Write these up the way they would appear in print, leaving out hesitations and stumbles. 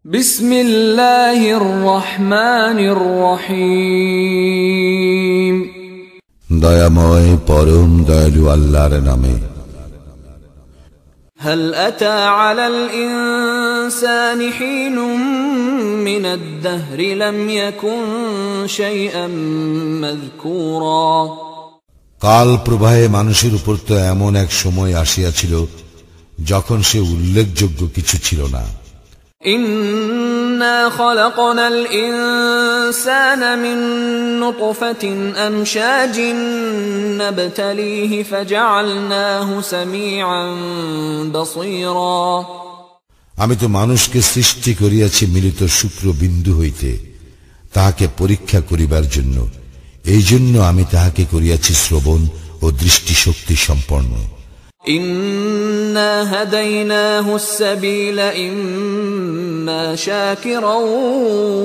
বিসমিল্লাহির রহমানির রহিম। দয়াময় পরম দয়ালু আল্লাহর নামে। হাল আতা আলাল ইনসানি হিনুম মিনাদ দাহরি লাম ইয়াকুন শাইআন মাযকুরা। কাল প্রবাহে মানুষের উপর তো এমন এক সময় আসিয়াছিল যখন সে উল্লেখযোগ্য কিছু ছিল না। ইন্না খালাকনাল ইনসানা মিন নুতফাতিন আমশাজিন নাবতালিহি ফাজআলনাহু সামিআন বাসীরা। আমি তো মানুষকে সৃষ্টি করিয়াছি মিলিত শুক্রবিন্দু হইতে, তাহাকে পরীক্ষা করিবার জন্য। এই জন্য আমি তাহাকে করিয়াছি শ্রবণ ও দৃষ্টিশক্তি সম্পন্ন। ইন্না হাদাইনাহুস সাবিলা ইম্মা শাকিরাও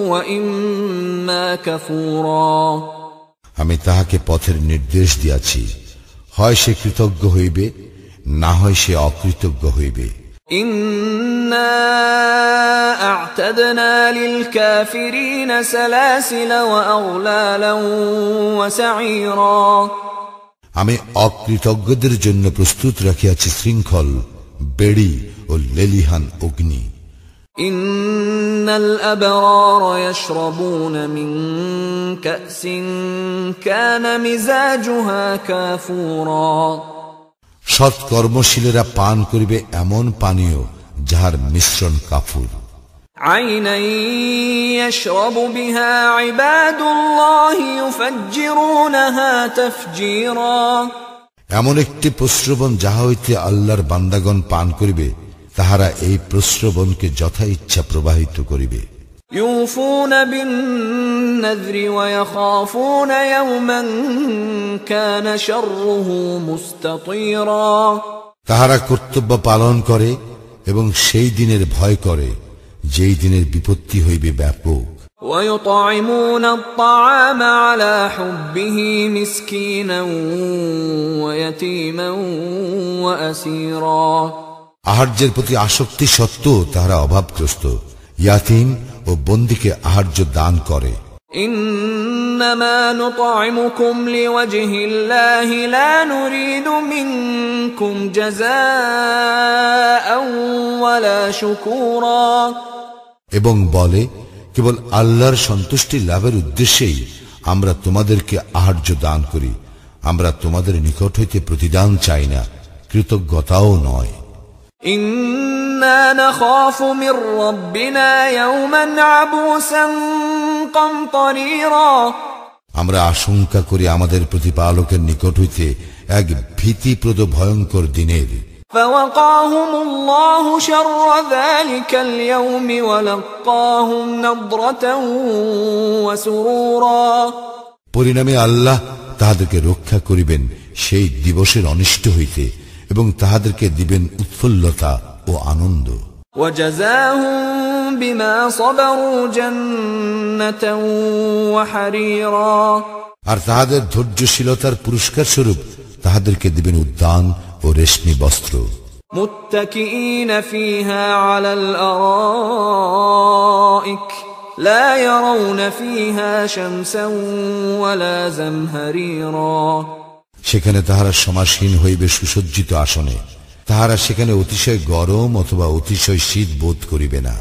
ওয়া ইম্মা কাফুরা। আমি তাহাকে পথের নির্দেশ দিয়াছি, হয় সে কৃতজ্ঞ হইবে, না হয় সে অকৃতজ্ঞ হইবে। ইন্না আ'তাদনা লিল কাফিরিনা সালাসিলা ওয়া আগলালান ওয়া সাঈরা। আমি অকৃতজ্ঞদের জন্য প্রস্তুত রাখিয়াছি শৃঙ্খল, বেড়ি ও লেলিহান অগ্নি। ইন্নাল আবরারা ইয়াশরাবুনা মিন কাসিন কানা মিজাজুহা কাফুরা। সৎকর্মশীলেরা পান করিবে এমন পানীয় যাহার মিশ্রণ কাফুর। আইনান ইয়াশরাবু বিহা ইবাদুল্লাহি ইউফাজ্জিরুনাহা তাফজীরা। এমন একটি প্রস্রবণ যাহা হইতে আল্লাহর বান্দাগণ পান করিবে, তাহারা এই প্রস্রবণকে যথা ইচ্ছা প্রবাহিত করিবে। ইউফুনা বিন নাযরি ওয়া ইয়াখাফুনা ইয়াওমান কানা শাররুহু মুস্তাতীরা। তাহারা কর্তব্য পালন করে এবং সেই দিনের ভয় করে যেই দিনের বিপত্তি হইবে ব্যাপক। ويطعمون الطعام على حبه مسكينا ويتيما وأسيرا। আহার্যের প্রতি আসক্তি সত্ত্বেও তাহারা অভাবগ্রস্ত, ইয়াতীম ও বন্দীকে আহার্য দান করে। إنما نطعمكم لوجه الله لا نريد منكم جزاء ولا شكورا। এবং বলে, কেবল আল্লাহর সন্তুষ্টি লাভের উদ্দেশ্যেই আমরা তোমাদেরকে আহার্য দান করি। আমরা তোমাদের নিকট হইতে প্রতিদান চাই না, কৃতজ্ঞতাও নয়। ইন্না নাখাফু মির রাব্বিনা ইয়াওমান আবুসান কামতারিরা। আমরা আশঙ্কা করি আমাদের প্রতিপালকের নিকট হইতে এক ভীতিপ্রদ ভয়ঙ্কর দিনের। فوقاهم الله شر ذلك اليوم ولقاهم نضرة وسرورا। পরিণামে আল্লাহ তাহাদেরকে রক্ষা করিবেন সেই দিবসের অনিষ্ট হইতে এবং তাহাদেরকে দিবেন উৎফুল্লতা ও আনন্দ। وجزاهم بما صبروا جنة وحريرا। আর তাহাদের ধৈর্যশীলতার পুরস্কার স্বরূপ তাহাদেরকে দিবেন উদ্যান ও রেশমি বস্ত্র। মুত্তাকিইনা ফিহা আলাল আরাইক লা ইয়ারাউনা ফিহা শামসান ওয়ালা জামহারিরা। সেখানে তাহারা সমাসীন হইবে সুসজ্জিত আসনে, তাহারা সেখানে অতিশয় গরম অথবা অতিশয় শীত বোধ করিবে না।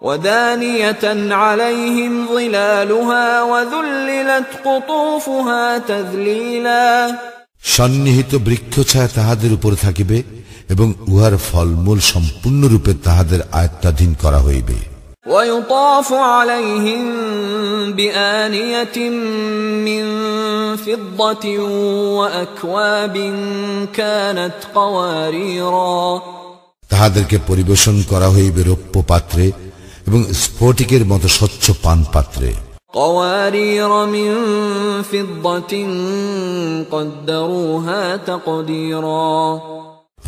ওয়াদানিয়াতান আলাইহিম যিলালুহা ওয়া যুল্লিলাত কুতুফুহা তাযলীলা। সন্নিহিত বৃক্ষছায়া তাহাদের উপর থাকিবে এবং উহার ফলমূল সম্পূর্ণরূপে তাহাদের আয়ত্তাধীন করা হইবে। ويطاف عليهم بآنية من فضة وأكواب كانت قواريرا। তাহাদেরকে পরিবেশন করা হইবে রৌপ্য পাত্রে এবং স্ফটিকের মতো স্বচ্ছ পান পাত্রে। قوارير من فضة قدروها تقديرا।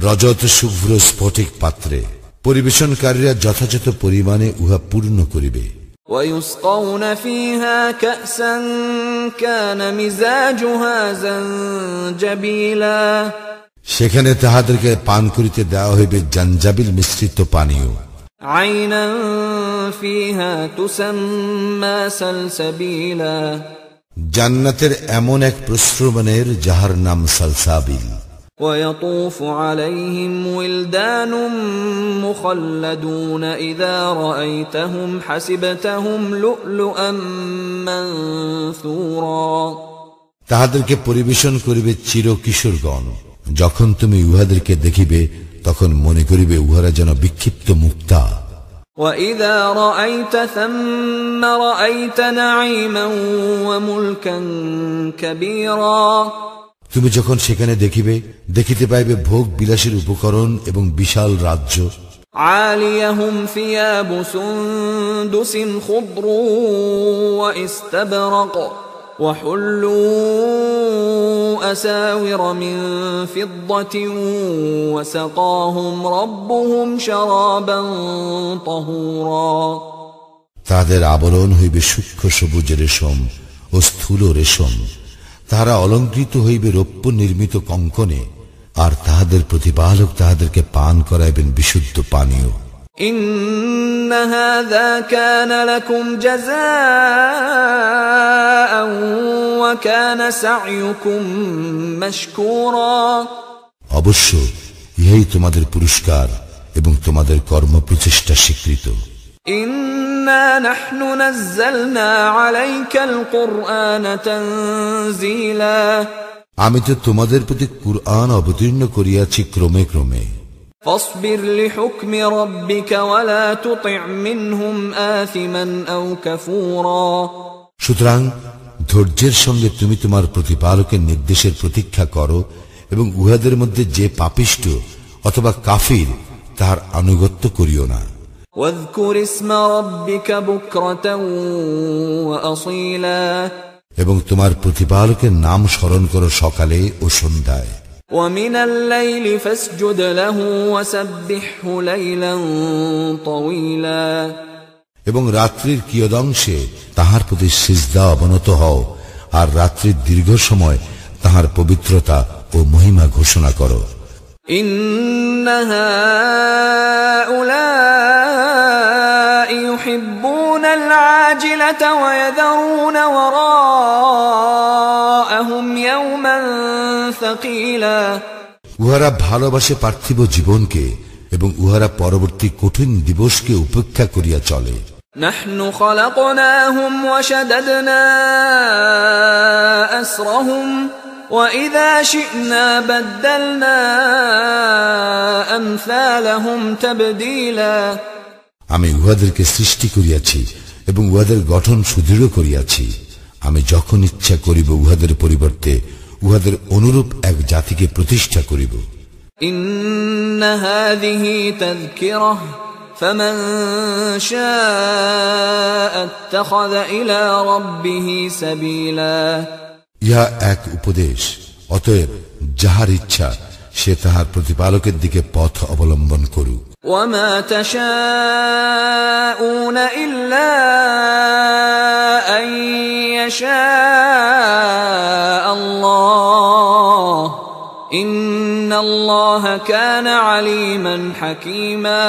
রজত শুভ্র স্ফটিক পাত্রে পরিবেশনকারীরা যথাযথ পরিমাণে উহা পূর্ণ করিবে। ويسقون فيها كأسا كان مزاجها زنجبيلا। সেখানে তাহাদেরকে পান করিতে দেওয়া হইবে জাঞ্জাবিল মিশ্রিত পানীয়, عينا فيها تسمى سلسبيلا জান্নাতের এমন এক প্রস্রবণের যাহার নাম সালসাবিল। ويطوف عليهم ولدان مخلدون إذا رأيتهم حسبتهم لؤلؤا منثورا তাহাদেরকে পরিবেশন করিবে চিরকিশোরগণ। যখন তুমি উহাদেরকে দেখিবে তখন মনে করিবে উহারা যেন বিক্ষিপ্ত মুক্তা। وَإِذَا رَأَيْتَ ثَمَّ رَأَيْتَ نَعِيمًا وَمُلْكًا كَبِيرًا তুমি যখন সেখানে দেখিবে, দেখিতে পাইবে ভোগ বিলাসের উপকরণ এবং বিশাল রাজ্য। عَالِيَهُمْ ثِيَابُ سُنْدُسٍ خُضْرٌ وَإِسْتَبْرَقٌ وَحُلُّوا أَسَاوِرَ مِنْ فِضَّةٍ وَسَقَاهُمْ رَبُّهُمْ شَرَابًا طَهُورًا তাদের আবরণ হইবে সূক্ষ্ম সবুজ রেশম ও স্থূল রেশম। তাহারা অলঙ্কৃত হইবে রৌপ্য নির্মিত কঙ্কনে, আর তাহাদের প্রতিপালক তাহাদেরকে পান করাইবেন বিশুদ্ধ পানীয়। إن هذا كان لكم جزاء وكان سعيكم مشكورا অবশ্য ইহাই তোমাদের পুরস্কার এবং তোমাদের কর্ম প্রচেষ্টা স্বীকৃত। إنا نحن نزلنا عليك القرآن تنزيلا আমি তো তোমাদের প্রতি কুরআন অবতীর্ণ করিয়াছি ক্রমে ক্রমে। فاصبر لحكم ربك ولا تطع منهم آثما أو كفورا সুতরাং ধৈর্যের সঙ্গে তুমি তোমার প্রতিপালকের নির্দেশের প্রতীক্ষা করো এবং উহাদের মধ্যে যে পাপিষ্ঠ অথবা কাফির তাহার আনুগত্য করিও না। واذكر اسم ربك بكرة وأصيلا এবং তোমার প্রতিপালকের নাম স্মরণ করো সকালে ও সন্ধ্যায়। ومن الليل فاسجد له وسبحه ليلا طويلا এবং রাত্রির কিয়দংশে তাহার প্রতি সিজদা অবনত হও, আর রাত্রির দীর্ঘ সময় তাহার পবিত্রতা ও মহিমা ঘোষণা করো। إن هؤلاء يحبون العاجلة ويذرون وراءهم يوما ثقيلا উহারা ভালোবাসে পার্থিব জীবনকে এবং উহারা পরবর্তী কঠিন দিবসকে উপেক্ষা করিয়া চলে। نحن خلقناهم وشددنا أسرهم وإذا شئنا بدلنا أمثالهم تبديلا আমি উহাদেরকে সৃষ্টি করিয়াছি এবং উহাদের গঠন সুদৃঢ় করিয়াছি। আমি যখন ইচ্ছা করিব উহাদের পরিবর্তে উহাদের অনুরূপ এক জাতিকে প্রতিষ্ঠা করিব। إن هذه تذكرة فمن شاء اتخذ إلى ربه سبيلا ইহা এক উপদেশ, অতএব যাহার ইচ্ছা সে তাহার প্রতিপালকের দিকে পথ অবলম্বন করুক। وما تشاءون إلا أن يشاء الله إن الله كان عليما حكيما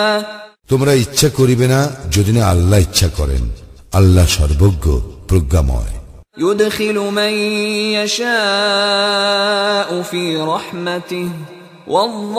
তোমরা ইচ্ছা করিবে না যদি না আল্লাহ ইচ্ছা করেন। আল্লাহ সর্বজ্ঞ প্রজ্ঞাময়। يدخل من يشاء في رحمته والظالمين